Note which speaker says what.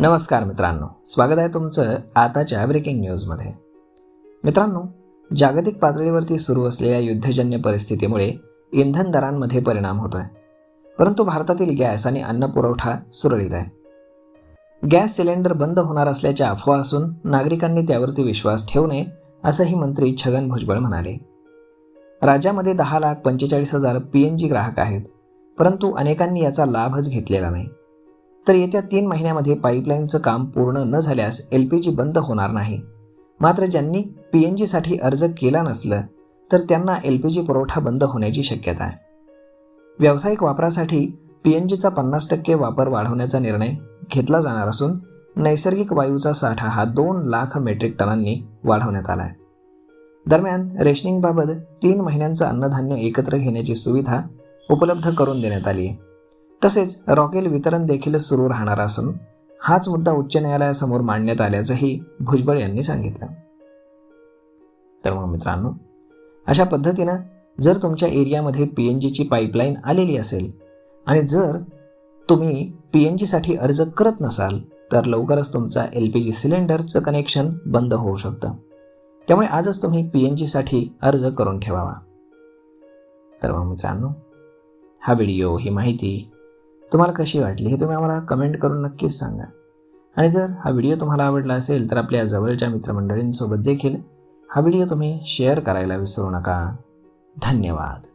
Speaker 1: नमस्कार मित्रांनो, स्वागत आहे तुमचं आताच्या ब्रेकिंग न्यूजमध्ये. मित्रांनो, जागतिक पातळीवरती सुरू असलेल्या युद्धजन्य परिस्थितीमुळे इंधन दरांमध्ये परिणाम होतोय, परंतु भारतातील गॅस आणि अन्न पुरवठा सुरळीत आहे. गॅस सिलेंडर बंद होणार असल्याच्या अफवा असून नागरिकांनी त्यावरती विश्वास ठेवू नये, असंही मंत्री छगन भुजबळ म्हणाले. राज्यामध्ये 10,45,000 PNG ग्राहक आहेत, परंतु अनेकांनी याचा लाभच घेतलेला नाही. तर येत्या 3 महिन्यामध्ये पाईपलाईनचं काम पूर्ण न झाल्यास LPG बंद होणार नाही. मात्र ज्यांनी PNGसाठी अर्ज केला नसलं तर त्यांना LPG पुरवठा बंद होण्याची शक्यता आहे. व्यावसायिक वापरासाठी PNGचा 50% वापर वाढवण्याचा निर्णय घेतला जाणार असून नैसर्गिक वायूचा साठा हा 2 लाख मेट्रिक टनांनी वाढवण्यात आला आहे. दरम्यान रेशनिंगबाबत 3 महिन्यांचं अन्नधान्य एकत्र घेण्याची सुविधा उपलब्ध करून देण्यात आली आहे. तसेच रॉकेल वितरण देखील सुरू राहणार असून हाच मुद्दा उच्च न्यायालयासमोर मांडण्यात आल्याचंही भुजबळ यांनी सांगितलं. तर मग मित्रांनो, अशा पद्धतीनं जर तुमच्या एरियामध्ये PNGची पाईपलाईन आलेली असेल आणि जर तुम्ही PNGसाठी अर्ज करत नसाल तर लवकरच तुमचा LPG सिलेंडरचं कनेक्शन बंद होऊ शकतं. त्यामुळे आजच तुम्ही PNGसाठी अर्ज करून ठेवावा. तर मग मित्रांनो, हा व्हिडिओ, ही माहिती तुम्हाला कशी वाटली हे तुम्ही आम्हाला कमेंट करून नक्कीच सांगा. आणि जर हा व्हिडिओ तुम्हाला आवडला असेल तर आपल्या जवळच्या मित्रमंडळींसोबत देखील हा व्हिडिओ तुम्ही शेअर करायला विसरू नका. धन्यवाद.